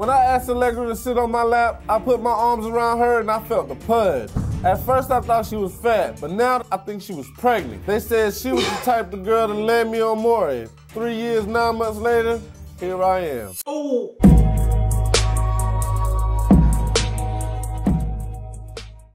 When I asked Allegra to sit on my lap, I put my arms around her and I felt the pudge. At first I thought she was fat, but now I think she was pregnant. They said she was the type of girl that led me on Maury. 3 years, 9 months later, here I am. Oh.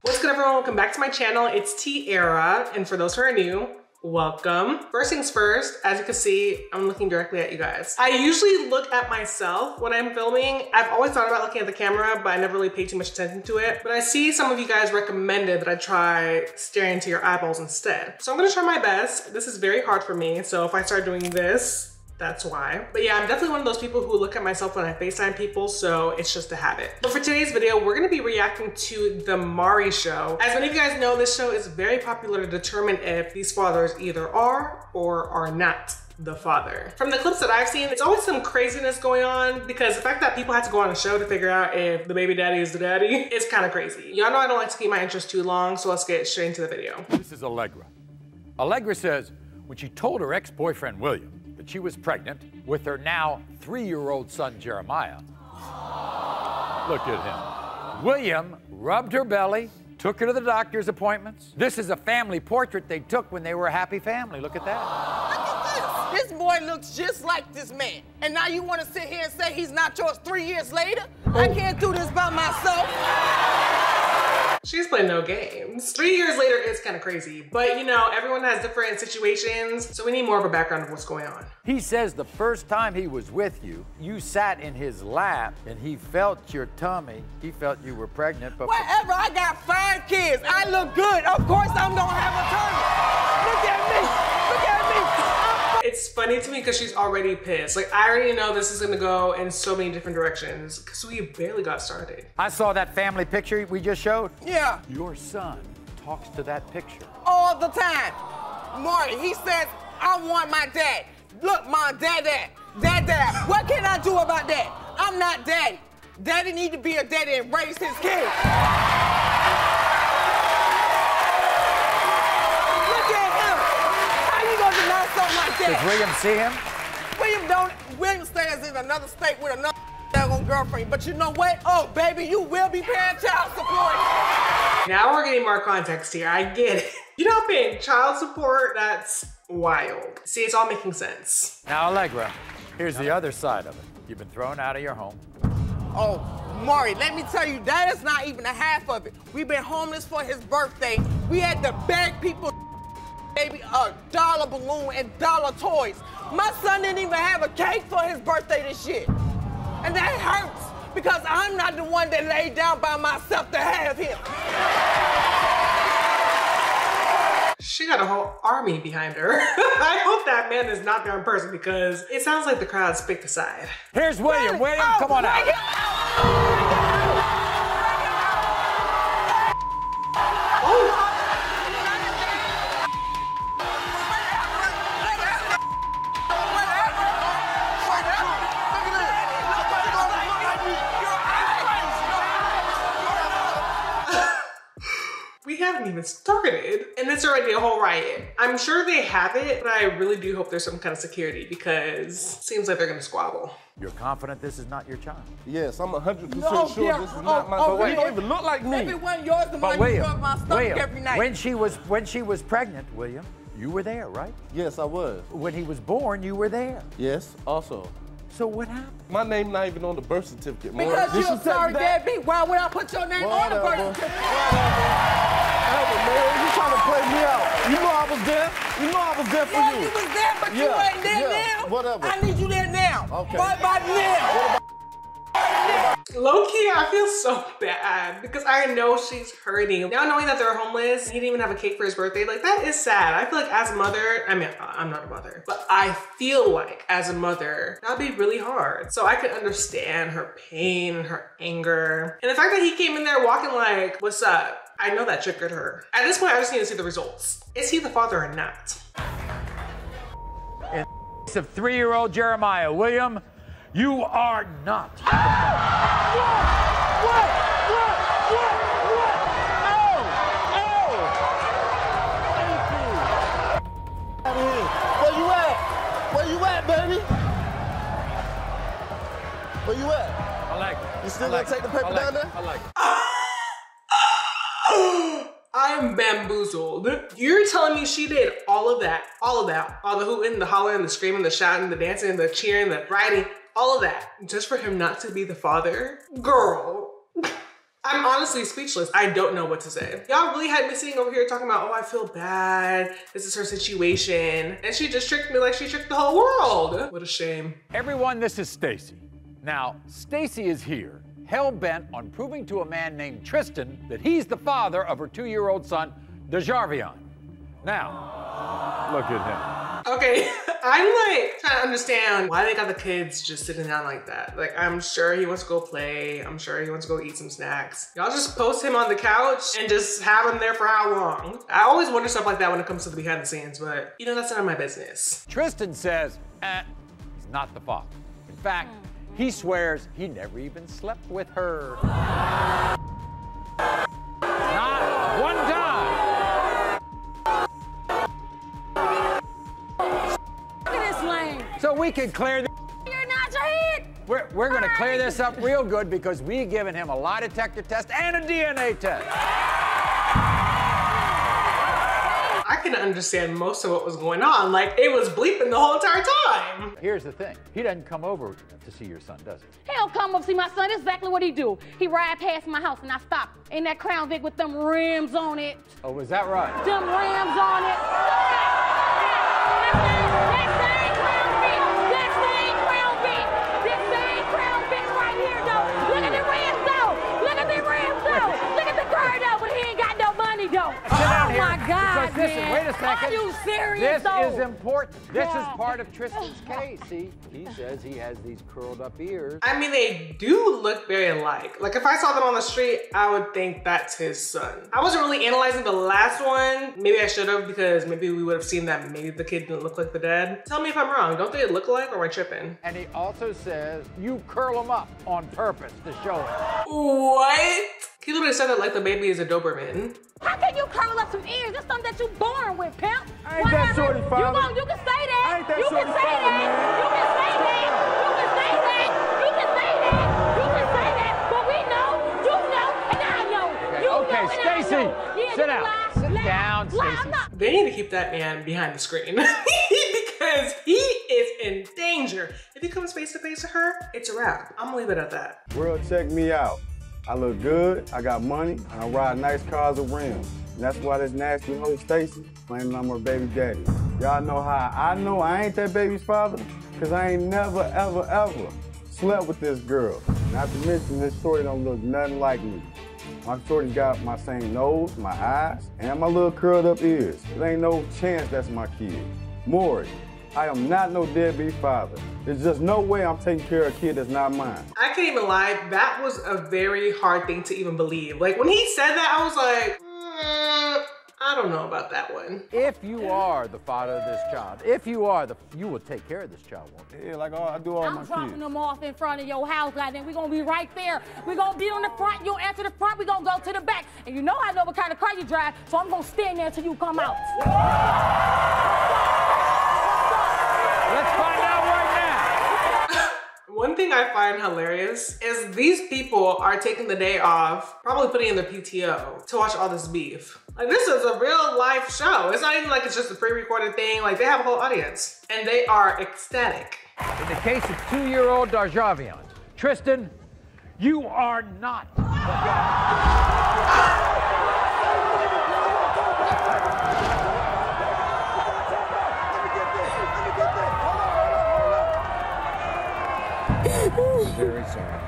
What's good, everyone? Welcome back to my channel. It's Tiara, and for those who are new, welcome. First things first, as you can see, I'm looking directly at you guys. I usually look at myself when I'm filming. I've always thought about looking at the camera, but I never really paid too much attention to it. But I see some of you guys recommended that I try staring into your eyeballs instead. So I'm gonna try my best. This is very hard for me, so if I start doing this, that's why. But yeah, I'm definitely one of those people who look at myself when I FaceTime people, so it's just a habit. But for today's video, we're gonna be reacting to The Maury Show. As many of you guys know, this show is very popular to determine if these fathers either are or are not the father. From the clips that I've seen, it's always some craziness going on because the fact that people have to go on a show to figure out if the baby daddy is the daddy is kind of crazy. Y'all know I don't like to keep my interest too long, so let's get straight into the video. This is Allegra. Allegra says when she told her ex-boyfriend William that she was pregnant with her now 3-year-old son Jeremiah. Look at him. William rubbed her belly, took her to the doctor's appointments. This is a family portrait they took when they were a happy family. Look at that. Look at this. This boy looks just like this man. And now you want to sit here and say he's not yours 3 years later? I can't do this by myself. She's playing no games. 3 years later is kind of crazy, but you know, everyone has different situations, so we need more of a background of what's going on. He says the first time he was with you, you sat in his lap and he felt your tummy. He felt you were pregnant, but Whatever, I got 5 kids. I look good. Of course I'm gonna have a tummy. Look at me. Look at me. It's funny to me because she's already pissed. Like, I already know this is gonna go in so many different directions because we barely got started. I saw that family picture we just showed. Yeah. Your son talks to that picture. All the time. Maury, he says, I want my dad. Look, Mom, dad. What can I do about that? I'm not daddy. Daddy need to be a daddy and raise his kids. Look at him. How you gonna deny something like that? Does William see him? William stays in another state with another girlfriend. But you know what? Oh, baby, you will be paying child support. Now we're getting more context here. I get it. You're not paying child support? That's wild. See, it's all making sense. Now, Allegra, here's the other side of it. You've been thrown out of your home. Oh, Maury, let me tell you, that is not even a half of it. We've been homeless for his birthday. We had to beg people, baby, a dollar balloon and dollar toys. My son didn't even have a cake for his birthday this year. And that hurts because I'm not the one that laid down by myself to have him. She got a whole army behind her. I hope that man is not there in person because it sounds like the crowd's picked a side. Here's William. William, come on out. We haven't even started, and it's already a whole riot. I'm sure they have it, but I really do hope there's some kind of security because it seems like they're gonna squabble. You're confident this is not your child? Yes, I'm 100% No, sure yeah. this is not my Oh, son. He don't even look like me. If it wasn't yours, the But money you rub my stomach every night. when she was pregnant, William, you were there, right? Yes, I was. When he was born, you were there. Yes, also. So what happened? My name not even on the birth certificate, Maury. Because Did you're she sorry, take that? deadbeat. Why would I put your name on the birth Whatever. certificate? Whatever, man. You trying to play me out. You know I was there. You know I was there for Yeah, you. you was there, but you Yeah, ain't there yeah, now. whatever. I need you there now. Okay. Right by now. Low-key, I feel so bad because I know she's hurting. Now knowing that they're homeless, he didn't even have a cake for his birthday, like that is sad. I feel like as a mother, I mean, I'm not a mother, but I feel like as a mother, that'd be really hard. So I could understand her pain, her anger. And the fact that he came in there walking like, what's up? I know that triggered her. At this point, I just need to see the results. Is he the father or not? In the case of 3-year-old Jeremiah, William, you are not. What? Where you at? Where you at, baby? Where you at? Allegra, You still gonna take the paper down there? I like it. I'm bamboozled. You're telling me she did all of that, all the hooting, the hollering, the screaming, the shouting, the dancing, the cheering, the riding, all of that, just for him not to be the father? Girl. I'm honestly speechless. I don't know what to say. Y'all really had me sitting over here talking about, oh, I feel bad. This is her situation. And she just tricked me like she tricked the whole world. What a shame. Everyone, this is Stacy. Now, Stacy is here, hell-bent on proving to a man named Tristan that he's the father of her 2-year-old son, Dejarvion. Now, look at him. Okay, I'm like trying to understand why they got the kids just sitting down like that. Like, I'm sure he wants to go play. I'm sure he wants to go eat some snacks. Y'all just post him on the couch and just have him there for how long? I always wonder stuff like that when it comes to the behind the scenes, but you know, that's none of my business. Tristan says, he's not the father. In fact, he swears he never even slept with her. Not one time. So we can clear this. You're not your head. We're gonna clear this up real good because we've given him a lie detector test and a DNA test. I can understand most of what was going on. Like, it was bleeping the whole entire time. Here's the thing. He doesn't come over to see your son, does he? He'll come up see my son. That's exactly what he do. He ride past my house and I stop in that Crown Vic with them rims on it. Oh, was that right? Them rims on it. That same Crown Vic. That same Crown Vic. This same Crown Vic right here, though. Look at the rims, though. Look at the rims, though. Look at the car, though, but he ain't got no money, though. Down Oh, here, my God, because listen, man. wait a second. Are you serious, This though? is important. This is God. part of Tristan's case. See, he says he has these curled up ears. I mean, they do look very alike. Like, if I saw them on the street, I would think that's his son. I wasn't really analyzing the last one. Maybe I should have, because maybe we would have seen that maybe the kid didn't look like the dad. Tell me if I'm wrong. Don't they look alike, or am I tripping? And he also says you curl them up on purpose to show it. What? He literally said that like the baby is a Doberman. How can you curl up some ears? It's something that you born with, pimp. I ain't that shorty, father. You can say that. I ain't that you can shorty, say father, that. man. You can say that. You can say that. You can say that. You can say that. But we know, you know, and I know. You Okay, know, and I Stacy, know. Yeah, sit you down. lie, Sit lie, down, lie. I'm Stacy. not- They need to keep that man behind the screen because he is in danger. If he comes face to face with her, it's a wrap. I'm gonna leave it at that. World, check me out. I look good, I got money, and I ride nice cars with rims. And that's why this nasty hoe Stacy claiming I'm her baby daddy. Y'all know how I know I ain't that baby's father? Cause I ain't never, ever, ever slept with this girl. Not to mention this shorty don't look nothing like me. My shorty got my same nose, my eyes, and my little curled up ears. There ain't no chance that's my kid. Maury, I am not no deadbeat father. There's just no way I'm taking care of a kid that's not mine. I can't even lie, that was a very hard thing to even believe. Like, when he said that, I was like, I don't know about that one. If you are the father of this child, if you are you will take care of this child, won't you? Yeah, like I do all I'm my dropping kids. them off in front of your house, goddamn. We're gonna be right there. We're gonna be on the front. You'll enter the front. We're gonna go to the back. And you know I know what kind of car you drive, so I'm gonna stand there until you come out. Let's find out right now. One thing I find hilarious is these people are taking the day off, probably putting in their PTO to watch all this beef. Like, this is a real life show. It's not even like it's just a pre-recorded thing. Like, they have a whole audience and they are ecstatic. In the case of 2-year-old Dejarvion, Tristan, you are not the father. Very sorry.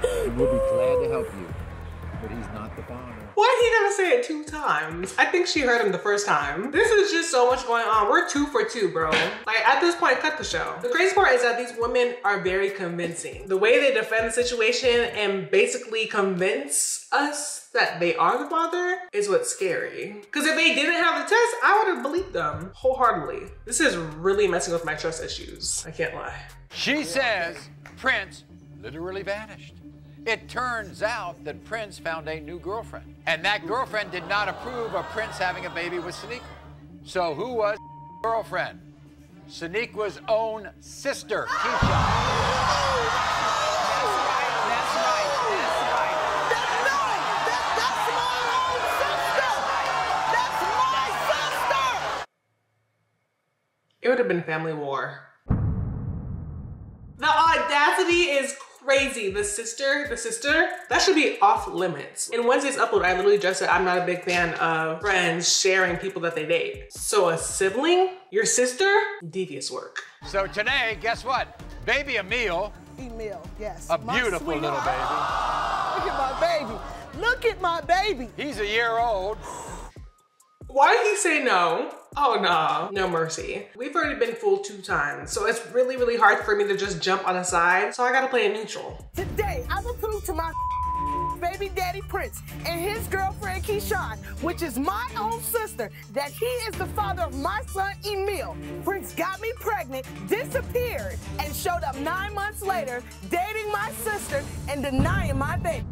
He will be glad to help you, but he's not the father. Why he gotta say it 2 times? I think she heard him the first time. This is just so much going on. We're 2 for 2, bro. Like, at this point, cut the show. The crazy part is that these women are very convincing. The way they defend the situation and basically convince us that they are the father is what's scary. Because if they didn't have the test, I would have believed them wholeheartedly. This is really messing with my trust issues. I can't lie. She says Prince literally vanished. It turns out that Prince found a new girlfriend, and that girlfriend did not approve of Prince having a baby with Sonequa. So who was girlfriend? Sonequa's own sister, Keisha. been family war. The audacity is crazy. The sister, that should be off limits. In Wednesday's upload, I literally just said I'm not a big fan of friends sharing people that they date. So a sibling, your sister, devious work. So today, guess what? Baby Emil. Emil, yes. A beautiful little baby. Look at my baby. Look at my baby. He's a year old. Why did he say no? Oh no, no mercy. We've already been fooled 2 times, so it's really, really hard for me to just jump on a side, so I gotta play it neutral. Today, I will prove to my baby daddy Prince and his girlfriend Keyshawn, which is my own sister, that he is the father of my son Emil. Prince got me pregnant, disappeared, and showed up 9 months later, dating my sister and denying my baby.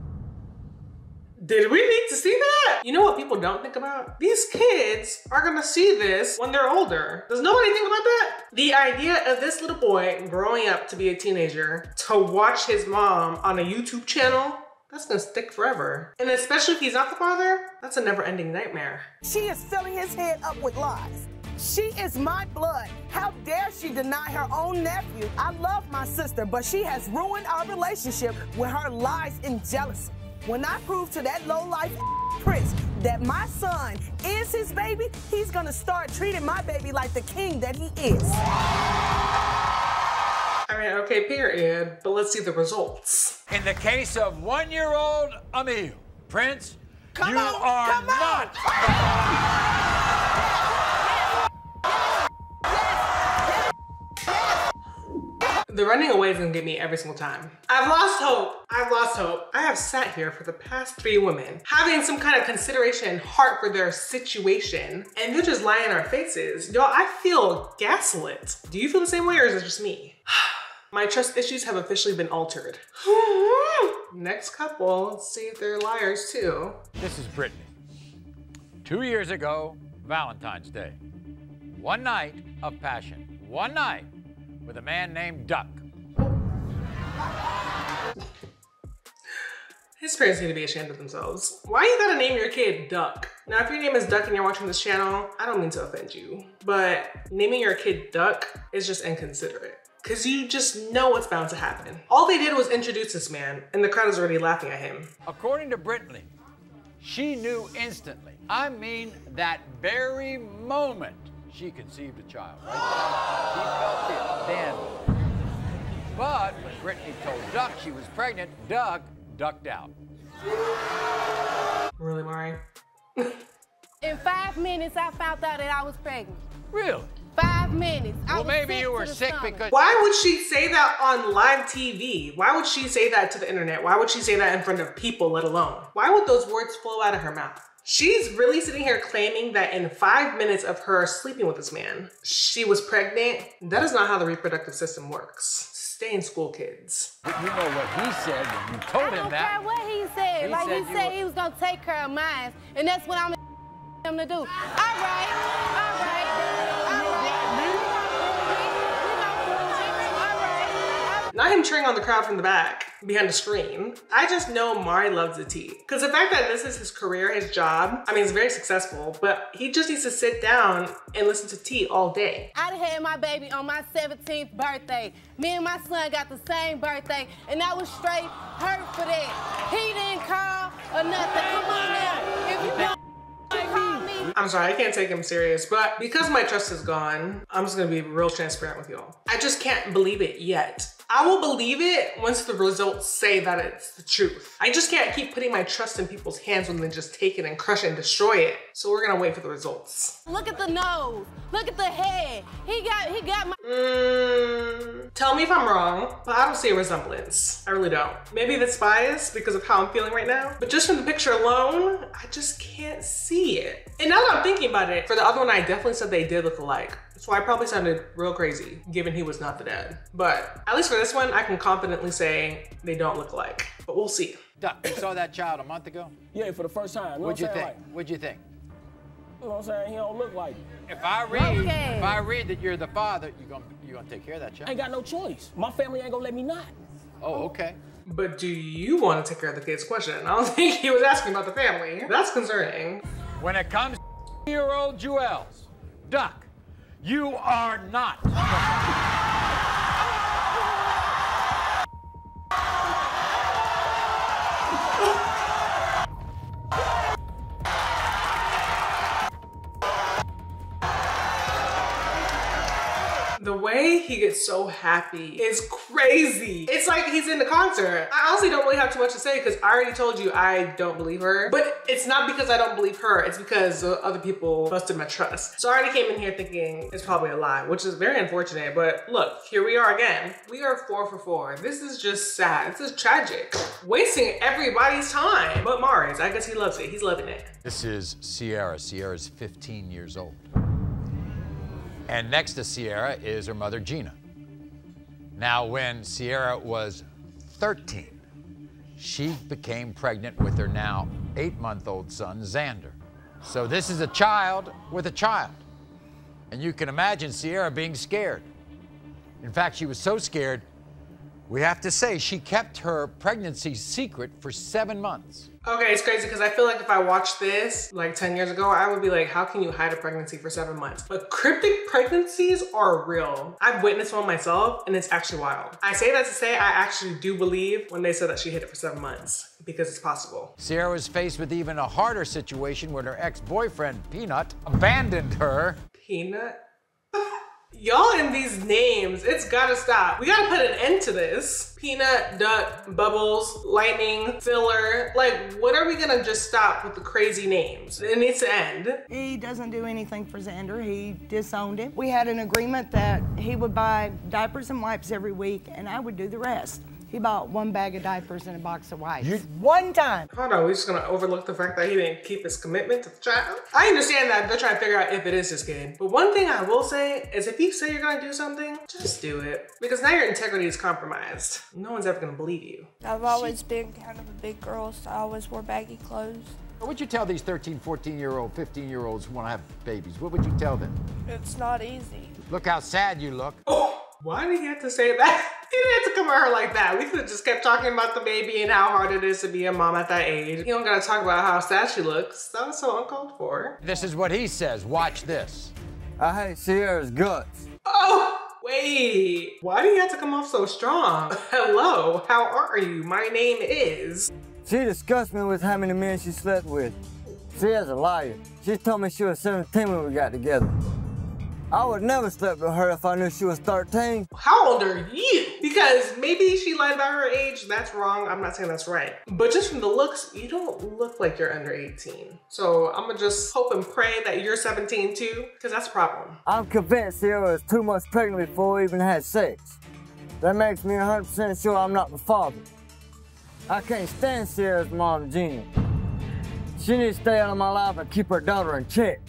Did we need to see that? You know what people don't think about? These kids are gonna see this when they're older. Does nobody think about that? The idea of this little boy growing up to be a teenager, to watch his mom on a YouTube channel, that's gonna stick forever. And especially if he's not the father, that's a never-ending nightmare. She is filling his head up with lies. She is my blood. How dare she deny her own nephew? I love my sister, but she has ruined our relationship with her lies and jealousy. When I prove to that low-life Prince that my son is his baby, he's gonna start treating my baby like the king that he is. I mean, okay, period, but let's see the results. In the case of 1-year-old Emil, Prince, you are not. The running away is gonna get me every single time. I've lost hope. I've lost hope. I have sat here for the past 3 women, having some kind of consideration and heart for their situation, and they're just lying in our faces. Y'all, I feel gaslit. Do you feel the same way, or is it just me? My trust issues have officially been altered. Next couple, let's see if they're liars too. This is Brittany. 2 years ago, Valentine's Day. One night of passion. One night with a man named Duck. His parents need to be ashamed of themselves. Why you gotta name your kid Duck? Now, if your name is Duck and you're watching this channel, I don't mean to offend you, but naming your kid Duck is just inconsiderate, because you just know what's bound to happen. All they did was introduce this man, and the crowd is already laughing at him. According to Brittany, she knew instantly. I mean, that very moment she conceived a child, right? She felt it then. But when Brittany told Duck she was pregnant, Duck ducked out. Really, Mari? In 5 minutes, I found out that I was pregnant. Really? 5 minutes. Well, maybe you were sick because... Why would she say that on live TV? Why would she say that to the internet? Why would she say that in front of people, let alone? Why would those words flow out of her mouth? She's really sitting here claiming that in 5 minutes of her sleeping with this man, she was pregnant. That is not how the reproductive system works. Stay in school, kids. You know what he said when you told him that. I don't care what he said. He said he was gonna take care of mine, and that's what I'm him to do. All right, all right. Not him cheering on the crowd from the back, behind the screen. I just know Mari loves the tea. Because the fact that this is his career, his job, I mean, it's very successful, but he just needs to sit down and listen to tea all day. I had my baby on my 17th birthday. Me and my son got the same birthday, and I was straight hurt for that. He didn't call or nothing. Come on now. If you don't call me. I'm sorry, I can't take him serious, but because my trust is gone, I'm just gonna be real transparent with y'all. I just can't believe it yet. I will believe it once the results say that it's the truth. I just can't keep putting my trust in people's hands when they just take it and crush it and destroy it. So we're gonna wait for the results. Look at the nose. Look at the head. He got my... Tell me if I'm wrong, but I don't see a resemblance. I really don't. Maybe that's biased because of how I'm feeling right now, but just from the picture alone, I just can't see it. And now that I'm thinking about it, for the other one, I definitely said they did look alike. So I probably sounded real crazy, given he was not the dad. But at least for this one, I can confidently say they don't look alike, but we'll see. Duck, you saw that child a month ago? Yeah, for the first time. What'd you think? What'd you think? You know what I'm saying? He don't look like it. If I read that you're the father, you're gonna take care of that child. I ain't got no choice. My family ain't gonna let me not. Oh, okay. But do you want to take care of the kid's question? I don't think he was asking about the family. That's concerning. When it comes to 2-year-old Jewels, Duck, You are not. The way he gets so happy is crazy. It's like he's in the concert. I honestly don't really have too much to say because I already told you I don't believe her. But it's not because I don't believe her. It's because other people busted my trust. So I already came in here thinking it's probably a lie, which is very unfortunate. But look, here we are again. We are 4 for 4. This is just sad. This is tragic. Wasting everybody's time. But Maury's, I guess he loves it. He's loving it. This is Sierra. Sierra's 15 years old. And next to Sierra is her mother, Gina. Now, when Sierra was 13, she became pregnant with her now 8-month-old son, Xander. So this is a child with a child. And you can imagine Sierra being scared. In fact, she was so scared, we have to say she kept her pregnancy secret for 7 months. Okay, it's crazy because I feel like if I watched this like 10 years ago, I would be like, how can you hide a pregnancy for 7 months? But cryptic pregnancies are real. I've witnessed one myself and it's actually wild. I say that to say I actually do believe when they said that she hid it for 7 months because it's possible. Sierra was faced with even a harder situation when her ex-boyfriend, Peanut, abandoned her. Peanut? Y'all in these names, it's gotta stop. We gotta put an end to this. Peanut, Duck, Bubbles, Lightning, Filler. Like, when are we gonna just stop with the crazy names? It needs to end. He doesn't do anything for Xander. He disowned him. We had an agreement that he would buy diapers and wipes every week and I would do the rest. He bought 1 bag of diapers and a box of wipes. One time. Hold on, we're just gonna overlook the fact that he didn't keep his commitment to the child? I understand that they're trying to figure out if it is his kid. But one thing I will say is if you say you're gonna do something, just do it. Because now your integrity is compromised. No one's ever gonna believe you. I've always been kind of a big girl, so I always wore baggy clothes. What would you tell these 13, 14-year-old, 15-year-olds who want to have babies? What would you tell them? It's not easy. Look how sad you look. Oh, why did he have to say that? He didn't have to come at her like that. We could have just kept talking about the baby and how hard it is to be a mom at that age. You don't gotta talk about how sad she looks. That was so uncalled for. This is what he says. Watch this. I hate Sierra's guts. Oh, wait. Why do you have to come off so strong? Hello, how are you? My name is... She disgusts me with how many men she slept with. Sierra's a liar. She told me she was 17 when we got together. I would never sleep with her if I knew she was 13. How old are you? Because maybe she lied about her age. That's wrong. I'm not saying that's right. But just from the looks, you don't look like you're under 18. So I'm gonna just hope and pray that you're 17 too, because that's a problem. I'm convinced Sierra was 2 months pregnant before we even had sex. That makes me 100% sure I'm not the father. I can't stand Sierra's mom, Gina. She needs to stay out of my life and keep her daughter in check.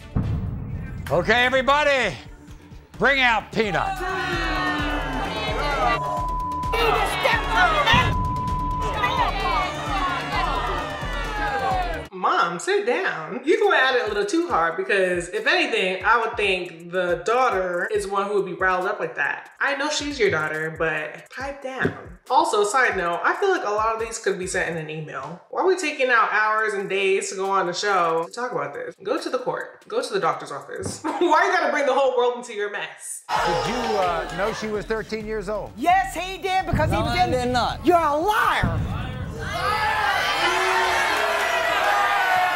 Okay, everybody, bring out Peanut. Mom, sit down. You're going at it a little too hard because if anything, I would think the daughter is one who would be riled up like that. I know she's your daughter, but pipe down. Also, side note, I feel like a lot of these could be sent in an email. Why are we taking out hours and days to go on the show to talk about this? Go to the court. Go to the doctor's office. Why you gotta bring the whole world into your mess? Did you know she was 13 years old? Yes, he did because he was in. I did not. You're a liar.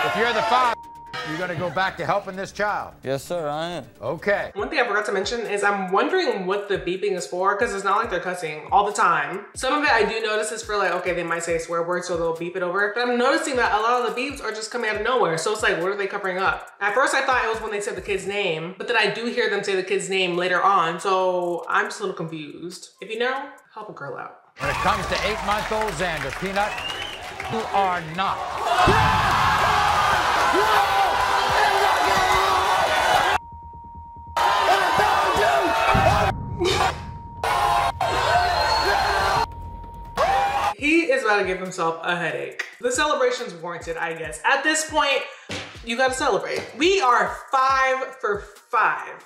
If you're the father, you're gonna go back to helping this child. Yes, sir, I am. Okay. One thing I forgot to mention is I'm wondering what the beeping is for because it's not like they're cussing all the time. Some of it I do notice is for like, okay, they might say a swear word so they'll beep it over. But I'm noticing that a lot of the beeps are just coming out of nowhere. So it's like, what are they covering up? At first I thought it was when they said the kid's name, but then I do hear them say the kid's name later on. So I'm just a little confused. If you know, help a girl out. When it comes to 8-month-old Xander, Peanut, you are not. He is about to give himself a headache. The celebration's warranted, I guess. At this point, you gotta celebrate. We are 5 for 5.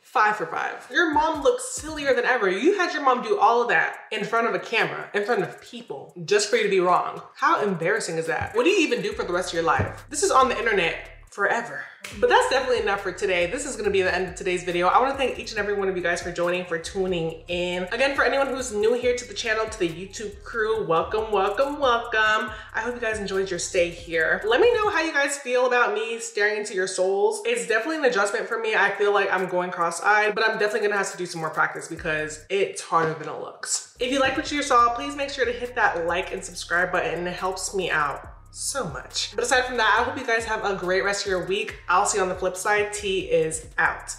5 for 5. Your mom looks sillier than ever. You had your mom do all of that in front of a camera, in front of people, just for you to be wrong. How embarrassing is that? What do you even do for the rest of your life? This is on the internet forever. But that's definitely enough for today. This is gonna be the end of today's video. I wanna thank each and every one of you guys for joining, for tuning in. Again, for anyone who's new here to the channel, to the YouTube crew, welcome, welcome, welcome. I hope you guys enjoyed your stay here. Let me know how you guys feel about me staring into your souls. It's definitely an adjustment for me. I feel like I'm going cross-eyed, but I'm definitely gonna have to do some more practice because it's harder than it looks. If you like what you saw, please make sure to hit that like and subscribe button. It helps me out so much. But aside from that, I hope you guys have a great rest of your week. I'll see you on the flip side. T is out.